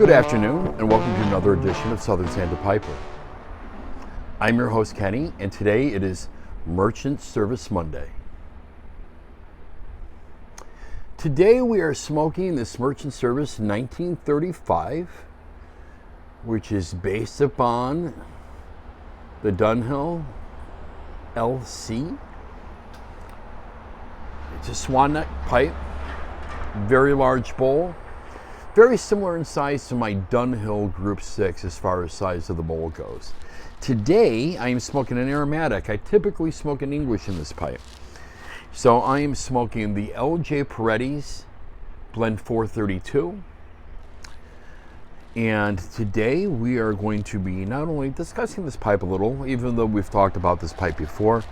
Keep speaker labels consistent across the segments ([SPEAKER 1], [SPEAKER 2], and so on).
[SPEAKER 1] Good afternoon, and welcome to another edition of Southern Santa Piper. I'm your host, Kenny, and today it is Merchant Service Monday. Today we are smoking this Merchant Service 1935, which is based upon the Dunhill LC. It's a swan neck pipe, very large bowl. Very similar in size to my Dunhill Group 6 as far as size of the bowl goes. Today, I am smoking an aromatic. I typically smoke an English in this pipe. So I am smoking the L.J. Peretti's Blend 432. And today we are going to be not only discussing this pipe a little, even though we've talked about this pipe before,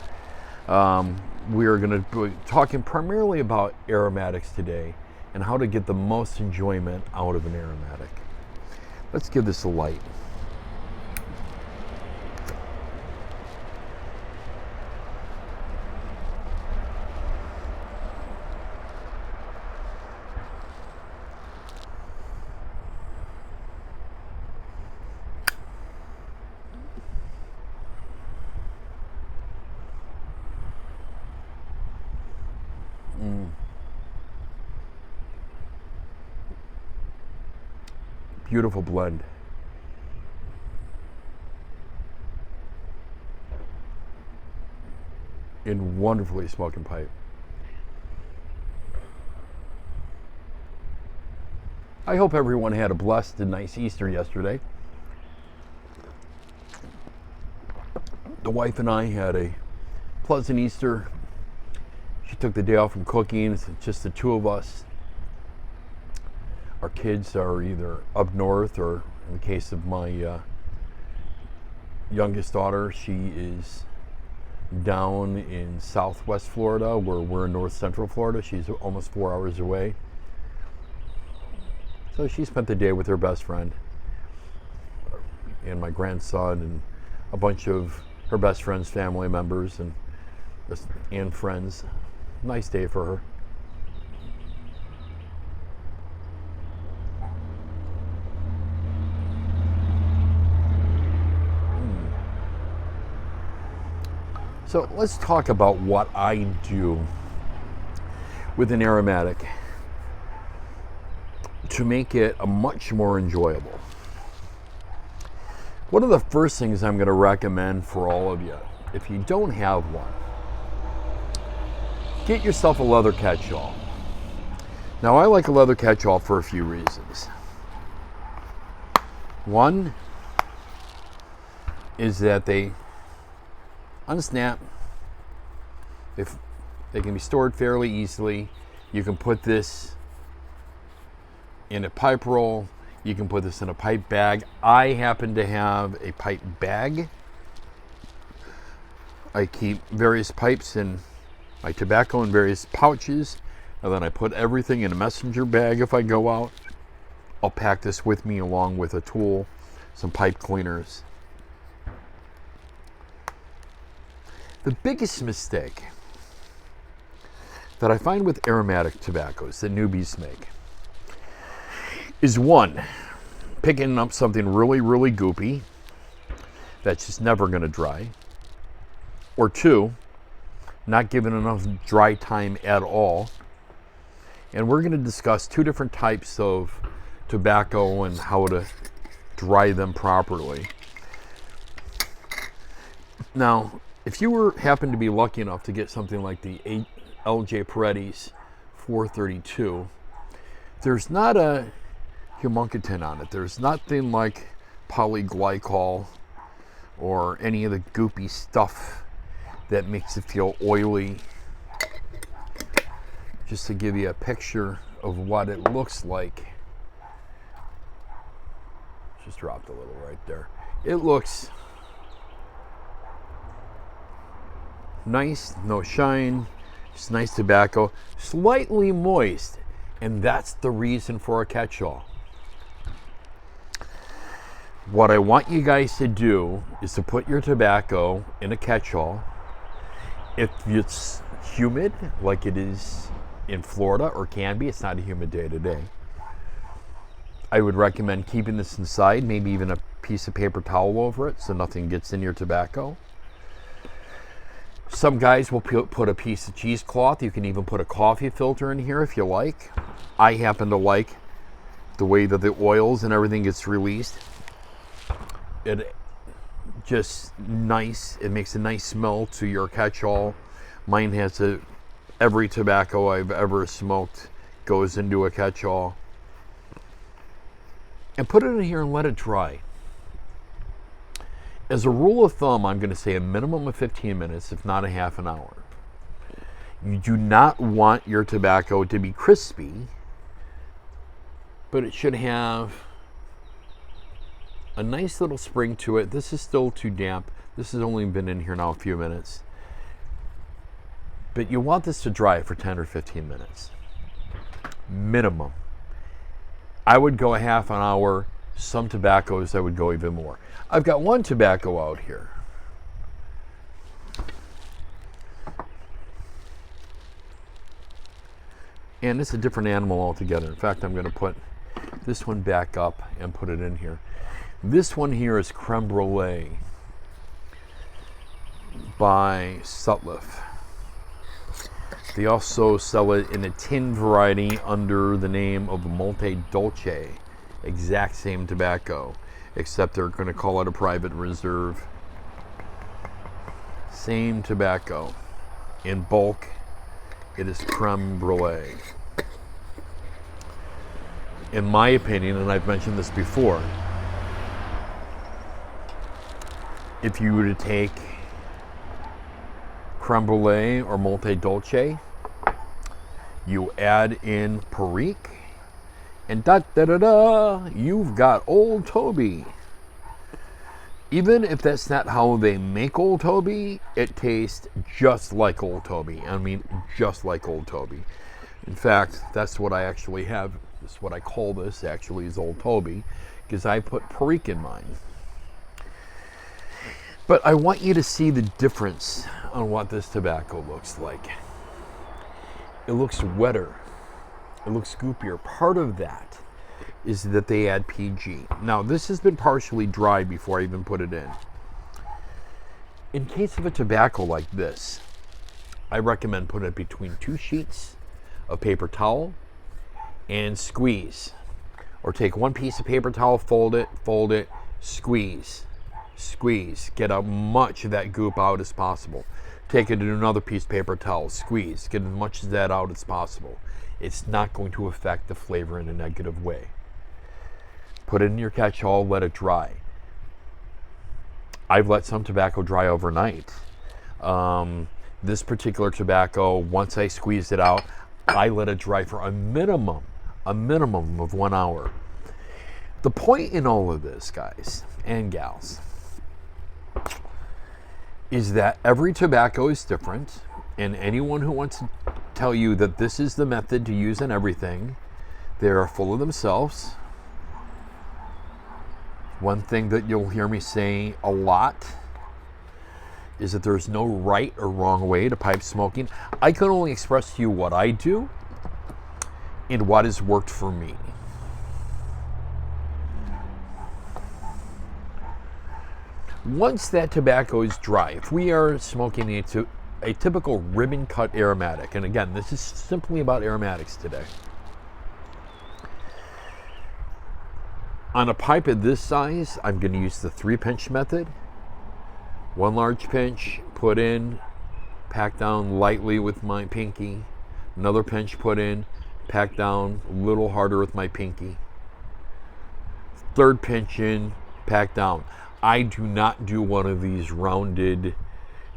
[SPEAKER 1] we are going to be talking primarily about aromatics today and how to get the most enjoyment out of an aromatic. Let's give this a light. Beautiful blend. And wonderfully smoking pipe. I hope everyone had a blessed and nice Easter yesterday. The wife and I had a pleasant Easter. She took the day off from cooking. It's just the two of us. Our kids are either up north, or in the case of my youngest daughter, she is down in southwest Florida, where we're in north central Florida. She's almost 4 hours away. So she spent the day with her best friend and my grandson and a bunch of her best friend's family members and friends. Nice day for her. So let's talk about what I do with an aromatic to make it a much more enjoyable. One of the first things I'm going to recommend for all of you, if you don't have one, get yourself a leather catch-all. Now, I like a leather catch-all for a few reasons. One is that they unsnap. If they can be stored fairly easily. You can put this in a pipe roll. You can put this in a pipe bag. I happen to have a pipe bag. I keep various pipes and my tobacco in various pouches, and then I put everything in a messenger bag if I go out. I'll pack this with me along with a tool, some pipe cleaners. The biggest mistake that I find with aromatic tobaccos that newbies make is one, picking up something really, really goopy that's just never going to dry, or two, not giving enough dry time at all. And we're going to discuss two different types of tobacco and how to dry them properly. Now, if you happen to be lucky enough to get something like the L.J. Peretti's 432, there's not a humectant on it. There's nothing like polyglycol or any of the goopy stuff that makes it feel oily. Just to give you a picture of what it looks like. Just dropped a little right there. It looks nice, no shine, just nice tobacco, slightly moist, and that's the reason for a catch-all. What I want you guys to do is to put your tobacco in a catch-all. If it's humid, like it is in Florida, or can be, it's not a humid day today, I would recommend keeping this inside, maybe even a piece of paper towel over it so nothing gets in your tobacco. Some guys will put a piece of cheesecloth. You can even put a coffee filter in here if you like. I happen to like the way that the oils and everything gets released. It just nice. It makes a nice smell to your catch-all. Mine has every tobacco I've ever smoked goes into a catch-all. And put it in here and let it dry. As a rule of thumb, I'm going to say a minimum of 15 minutes, if not a half an hour. You do not want your tobacco to be crispy, but it should have a nice little spring to it. This is still too damp. This has only been in here now a few minutes. But you want this to dry for 10 or 15 minutes. Minimum. I would go a half an hour. Some tobaccos I would go even more. I've got one tobacco out here. And it's a different animal altogether. In fact, I'm going to put this one back up and put it in here. This one here is Creme Brulee by Sutliff. They also sell it in a tin variety under the name of Monte Dolce. Exact same tobacco, except they're going to call it a private reserve. Same tobacco. In bulk, it is Creme Brulee. In my opinion, and I've mentioned this before, if you were to take Creme Brulee or Monte Dolce, you add in Perique, and you've got Old Toby. Even if that's not how they make Old Toby, it tastes just like Old Toby. I mean, just like Old Toby. In fact, that's what I actually have. This is what I call this, actually, is Old Toby, because I put Perique in mine. But I want you to see the difference on what this tobacco looks like. It looks wetter. It looks goopier. Part of that is that they add PG. Now, this has been partially dried before I even put it in. In case of a tobacco like this, I recommend putting it between 2 sheets of paper towel and squeeze. Or take 1 piece of paper towel, fold it, squeeze. Squeeze. Get as much of that goop out as possible. Take it to another piece of paper towel, squeeze. Get as much of that out as possible. It's not going to affect the flavor in a negative way. Put it in your catch-all, let it dry. I've let some tobacco dry overnight. This particular tobacco, once I squeezed it out, I let it dry for a minimum of 1 hour. The point in all of this, guys and gals, is that every tobacco is different, and anyone who wants to tell you that this is the method to use in everything, they are full of themselves. One thing that you'll hear me say a lot is that there's no right or wrong way to pipe smoking. I can only express to you what I do and what has worked for me. Once that tobacco is dry, if we are smoking a typical ribbon cut aromatic, and again, this is simply about aromatics today. On a pipe of this size, I'm going to use the 3-pinch method. 1 large pinch, put in, pack down lightly with my pinky. Another pinch, put in, pack down a little harder with my pinky. 3rd pinch in, pack down. I do not do one of these rounded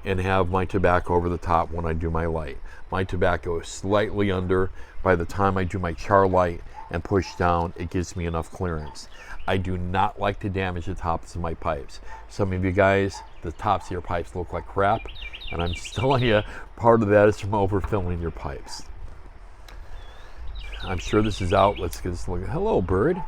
[SPEAKER 1] and have my tobacco over the top when I do my light. My tobacco is slightly under. By the time I do my char light and push down, it gives me enough clearance. I do not like to damage the tops of my pipes. Some of you guys, the tops of your pipes look like crap, and I'm just telling you, part of that is from overfilling your pipes. I'm sure this is out. Let's get this look. Hello, bird.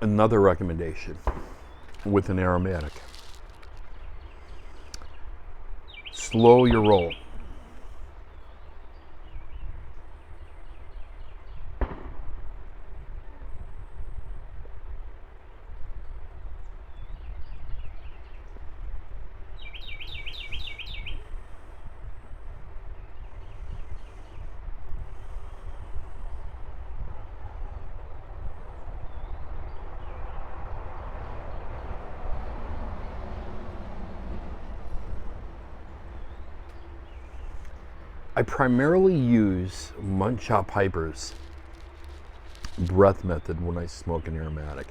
[SPEAKER 1] Another recommendation with an aromatic. Slow your roll. I primarily use Munchop Piper's breath method when I smoke an aromatic.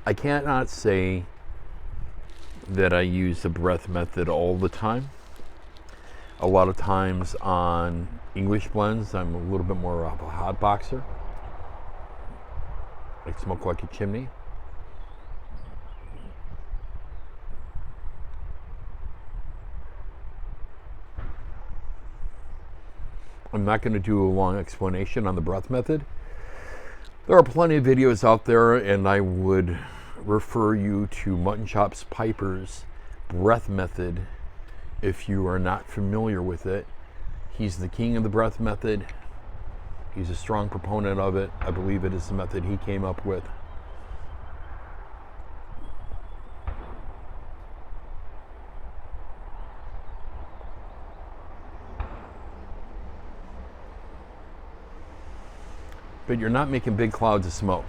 [SPEAKER 1] I cannot say that I use the breath method all the time. A lot of times on English blends, I'm a little bit more of a hot boxer. I smoke like a chimney. I'm not going to do a long explanation on the breath method. There are plenty of videos out there, and I would refer you to Mutton Chops Piper's breath method if you are not familiar with it. He's the king of the breath method. He's a strong proponent of it. I believe it is the method he came up with. But you're not making big clouds of smoke.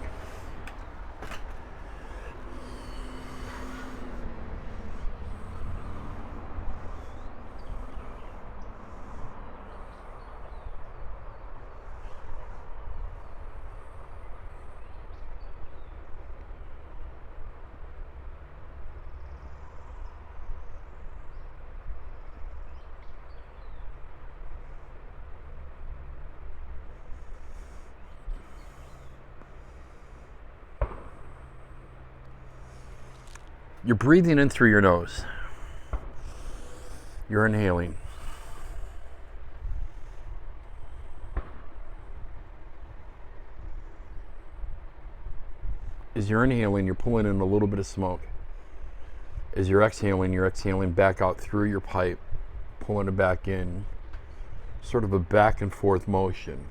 [SPEAKER 1] You're breathing in through your nose. You're inhaling. As you're inhaling, you're pulling in a little bit of smoke. As you're exhaling back out through your pipe, pulling it back in. Sort of a back and forth motion.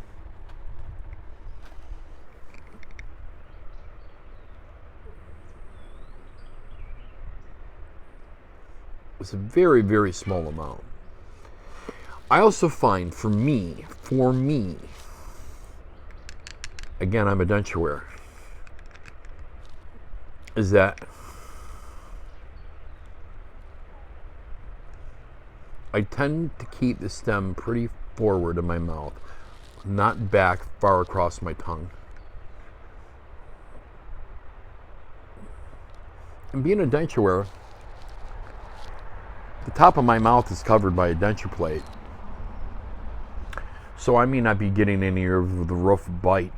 [SPEAKER 1] It's a very, very small amount. I also find for me, again, I'm a denture wearer, is that I tend to keep the stem pretty forward in my mouth, not back far across my tongue. And being a denture wearer, the top of my mouth is covered by a denture plate. So I may not be getting any of the roof bite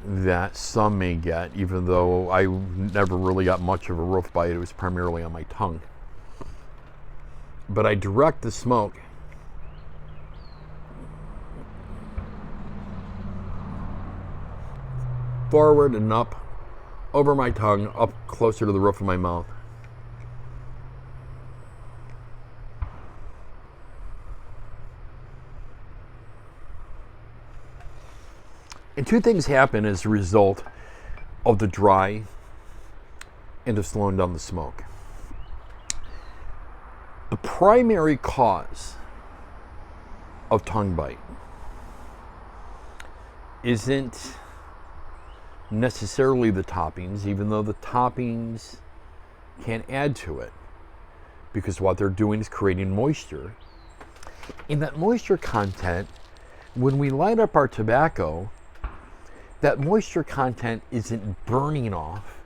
[SPEAKER 1] that some may get, even though I never really got much of a roof bite. It was primarily on my tongue. But I direct the smoke forward and up, over my tongue, up closer to the roof of my mouth. And two things happen as a result of the dry and of slowing down the smoke. The primary cause of tongue bite isn't necessarily the toppings, even though the toppings can add to it, because what they're doing is creating moisture. In that moisture content, when we light up our tobacco, that moisture content isn't burning off.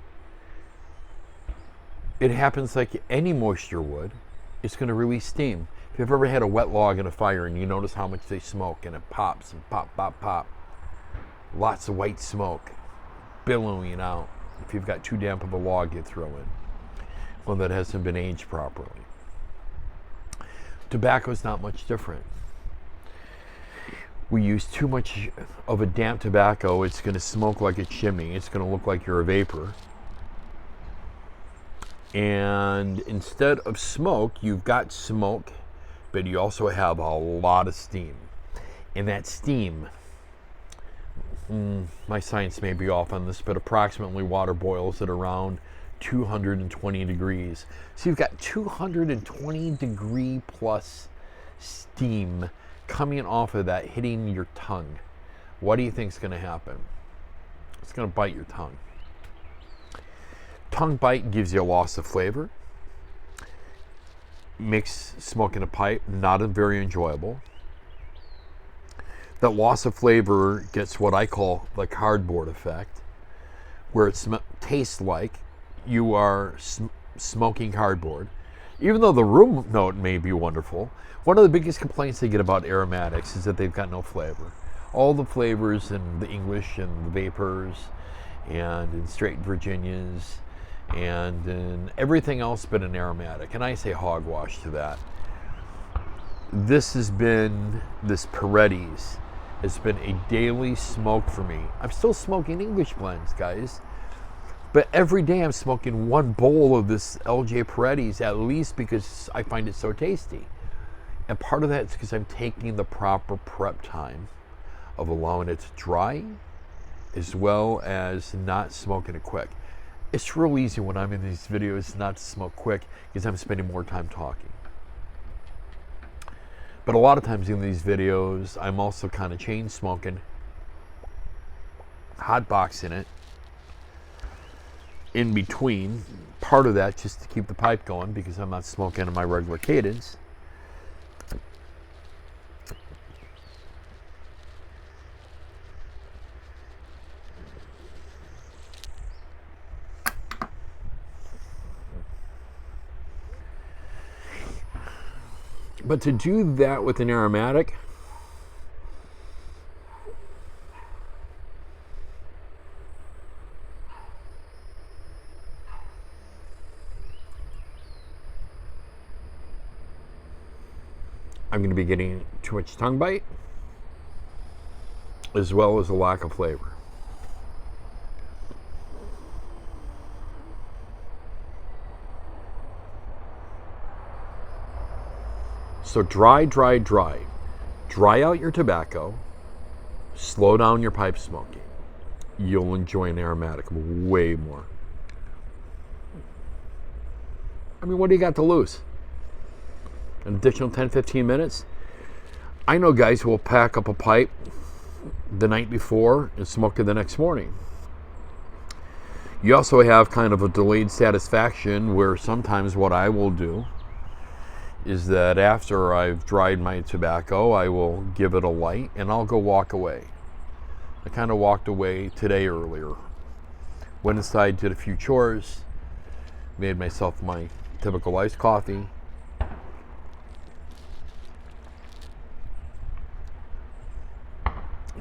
[SPEAKER 1] It happens like any moisture would. It's going to release steam. If you've ever had a wet log in a fire and you notice how much they smoke and it pops and pop, pop, pop. Lots of white smoke billowing out. If you've got too damp of a log you throw in, one that hasn't been aged properly. Tobacco is not much different. we use too much of a damp tobacco, it's going to smoke like a chimney. It's going to look like you're a vapor. And instead of smoke, you've got smoke, but you also have a lot of steam. And that steam, my science may be off on this, but approximately water boils at around 220 degrees. So you've got 220 degree plus steam coming off of that, hitting your tongue. What do you think is going to happen? It's going to bite your tongue. Tongue bite gives you a loss of flavor. Makes smoking a pipe not very enjoyable. That loss of flavor gets what I call the cardboard effect, where it tastes like you are smoking cardboard. Even though the room note may be wonderful, one of the biggest complaints they get about aromatics is that they've got no flavor. All the flavors in the English and the vapors and in straight Virginias and in everything else but an aromatic. And I say hogwash to that. This Paredes has been a daily smoke for me. I'm still smoking English blends, guys. But every day I'm smoking one bowl of this LJ Paredes, at least because I find it so tasty. And part of that is because I'm taking the proper prep time of allowing it to dry, as well as not smoking it quick. It's real easy when I'm in these videos not to smoke quick because I'm spending more time talking. But a lot of times in these videos, I'm also kind of chain smoking, hot boxing it in between. Part of that just to keep the pipe going because I'm not smoking in my regular cadence. But to do that with an aromatic, I'm going to be getting too much tongue bite, as well as a lack of flavor. So dry, dry, dry. Dry out your tobacco. Slow down your pipe smoking. You'll enjoy an aromatic way more. I mean, what do you got to lose? An additional 10-15 minutes? I know guys who will pack up a pipe the night before and smoke it the next morning. You also have kind of a delayed satisfaction where sometimes what I will do is that after I've dried my tobacco, I will give it a light and I'll go walk away. I kind of walked away today earlier. Went inside, did a few chores, made myself my typical iced coffee.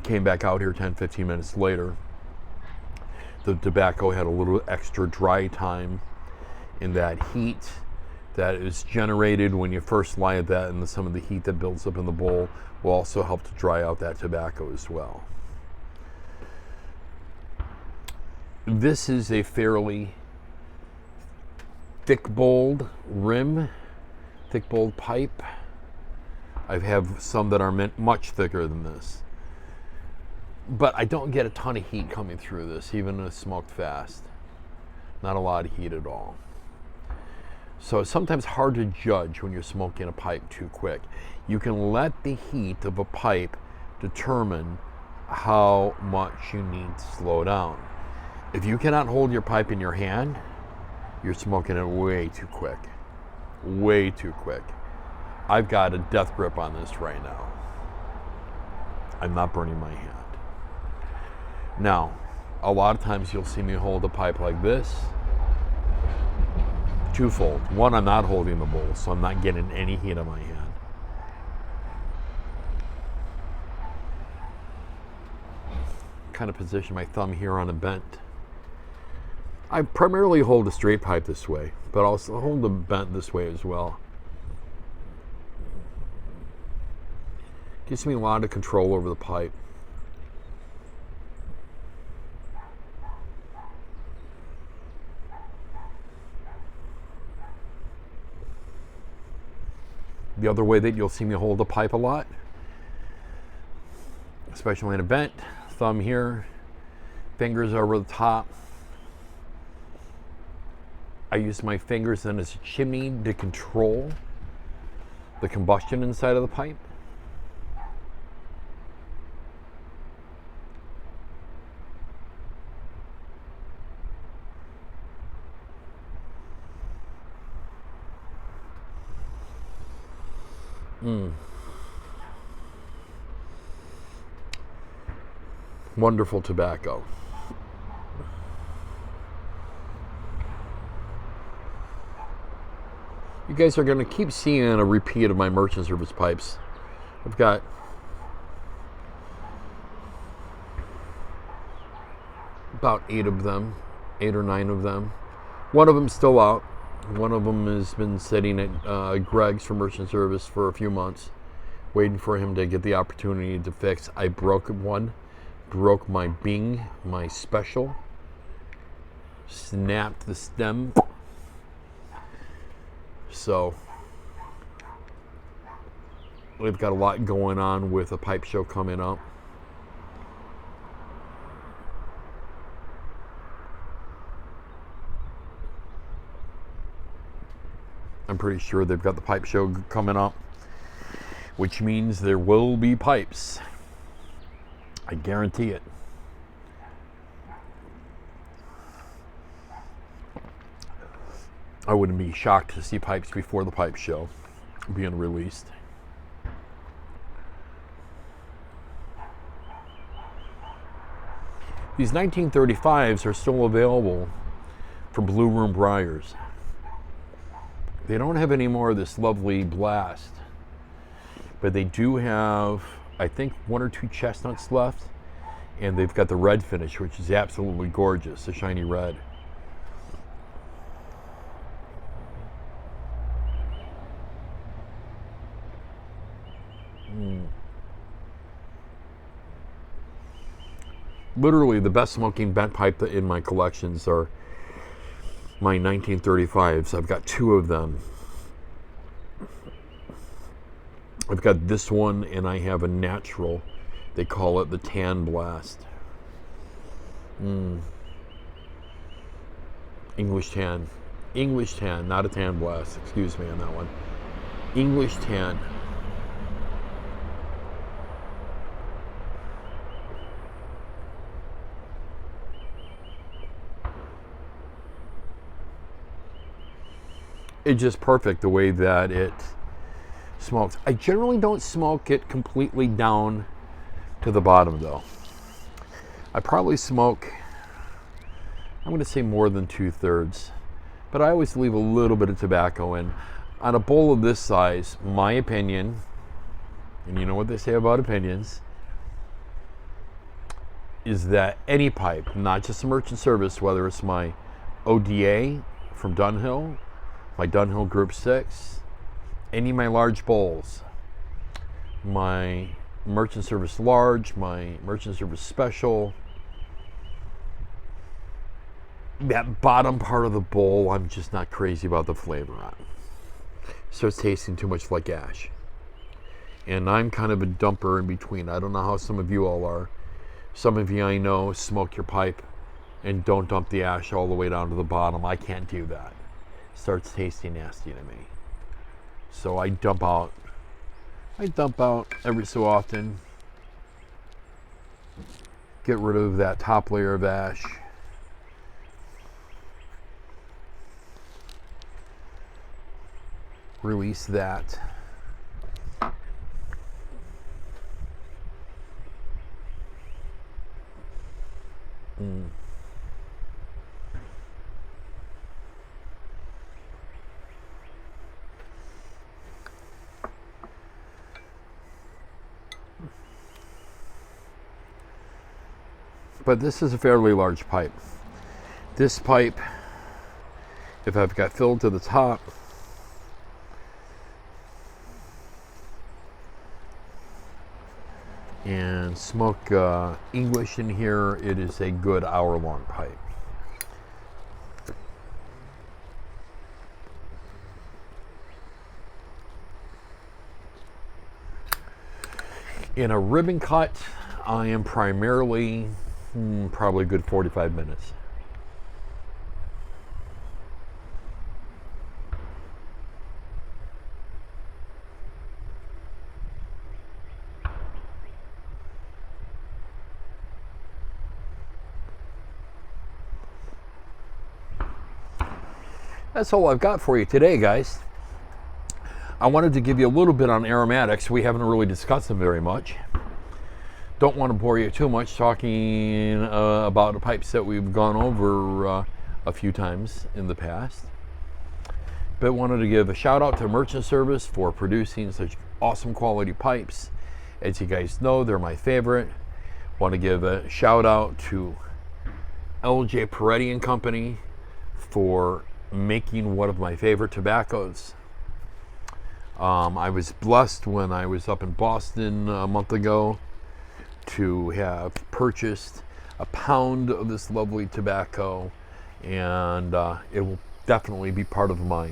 [SPEAKER 1] Came back out here 10-15 minutes later. The tobacco had a little extra dry time in that heat that is generated when you first light that, and some of the heat that builds up in the bowl will also help to dry out that tobacco as well. This is a fairly thick-bowled rim, thick-bowled pipe. I have some that are much thicker than this. But I don't get a ton of heat coming through this, even when it's smoked fast. Not a lot of heat at all. So it's sometimes hard to judge when you're smoking a pipe too quick. You can let the heat of a pipe determine how much you need to slow down. If you cannot hold your pipe in your hand, you're smoking it way too quick. Way too quick. I've got a death grip on this right now. I'm not burning my hand. Now, a lot of times you'll see me hold a pipe like this. Twofold. One, I'm not holding the bowl, so I'm not getting any heat on my hand. Kind of position my thumb here on a bent. I primarily hold a straight pipe this way, but I'll hold the bent this way as well. Gives me a lot of control over the pipe. The other way that you'll see me hold the pipe a lot, especially in a vent, thumb here, fingers over the top. I use my fingers then as a chimney to control the combustion inside of the pipe. Wonderful tobacco. You guys are going to keep seeing a repeat of my merchant service pipes. I've got about 8 of them, 8 or 9 of them. One of them's still out. One of them has been sitting at Greg's for merchant service for a few months, waiting for him to get the opportunity to fix. I broke one, broke my Bing, my special, snapped the stem. So we've got a lot going on with a pipe show coming up. I'm pretty sure they've got the pipe show coming up, which means there will be pipes. I guarantee it. I wouldn't be shocked to see pipes before the pipe show being released. These 1935s are still available for Blue Room Briars. They don't have any more of this lovely blast, but they do have, I think, 1 or 2 chestnuts left, and they've got the red finish, which is absolutely gorgeous, the shiny red. Literally, the best smoking bent pipe in my collections are my 1935s. I've got 2 of them. I've got this one, and I have a natural. They call it the Tan Blast. English tan. English tan, not a Tan Blast. Excuse me on that one. English tan. It's just perfect the way that it smokes. I generally don't smoke it completely down to the bottom though. I probably smoke, I'm going to say more than 2/3, but I always leave a little bit of tobacco in. On a bowl of this size, my opinion, and you know what they say about opinions, is that any pipe, not just a merchant service, whether it's my ODA from Dunhill, my Dunhill Group 6, any of my large bowls, my merchant service large, my merchant service special, that bottom part of the bowl, I'm just not crazy about the flavor on. Starts tasting too much like ash. And I'm kind of a dumper in between. I don't know how some of you all are. Some of you I know smoke your pipe and don't dump the ash all the way down to the bottom. I can't do that. Starts tasting nasty to me. So I dump out every so often. Get rid of that top layer of ash. Release that. But this is a fairly large pipe. This pipe, if I've got filled to the top, and smoke English in here, it is a good hour-long pipe. In a ribbon cut, I am primarily probably a good 45 minutes. That's all I've got for you today, guys. I wanted to give you a little bit on aromatics. We haven't really discussed them very much. Don't want to bore you too much talking about the pipes that we've gone over a few times in the past. But wanted to give a shout out to Merchant Service for producing such awesome quality pipes. As you guys know, they're my favorite. Want to give a shout out to LJ Peretti and Company for making one of my favorite tobaccos. I was blessed when I was up in Boston a month ago to have purchased a pound of this lovely tobacco, and it will definitely be part of my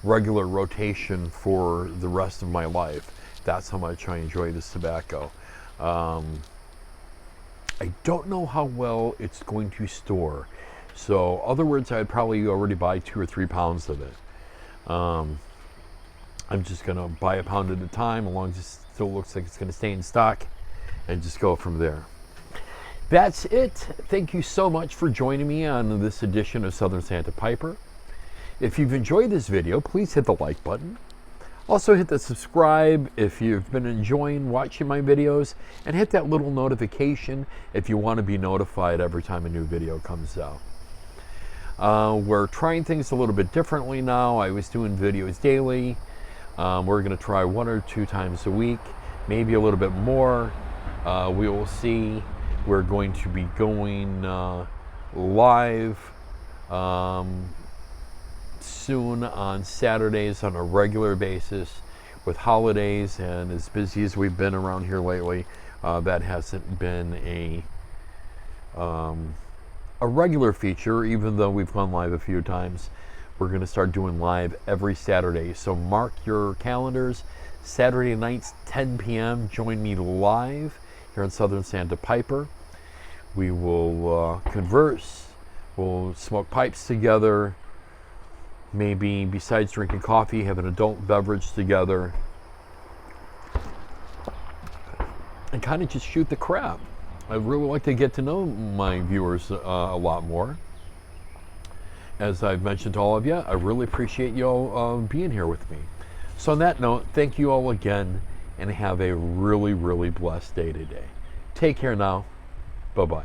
[SPEAKER 1] regular rotation for the rest of my life. That's how much I enjoy this tobacco. I don't know how well it's going to store. So, other words, I'd probably already buy 2 or 3 pounds of it. I'm just going to buy a pound at a time, as long as it still looks like it's going to stay in stock, and just go from there. That's it. Thank you so much for joining me on this edition of Southern Santa Piper. If you've enjoyed this video, please hit the like button. Also hit the subscribe if you've been enjoying watching my videos, and hit that little notification if you want to be notified every time a new video comes out. We're trying things a little bit differently now. I was doing videos daily. We're going to try 1 or 2 times a week, maybe a little bit more. We will see. We're going to be going live soon on Saturdays on a regular basis. With holidays and as busy as we've been around here lately, that hasn't been a regular feature, even though we've gone live a few times. We're going to start doing live every Saturday. So mark your calendars. Saturday nights, 10 p.m. Join me live here on Southern Santa Piper. We will converse. We'll smoke pipes together. Maybe besides drinking coffee, have an adult beverage together. And kind of just shoot the crap. I'd really like to get to know my viewers a lot more. As I've mentioned to all of you, I really appreciate you all being here with me. So on that note, thank you all again, and have a really, really blessed day today. Take care now. Bye-bye.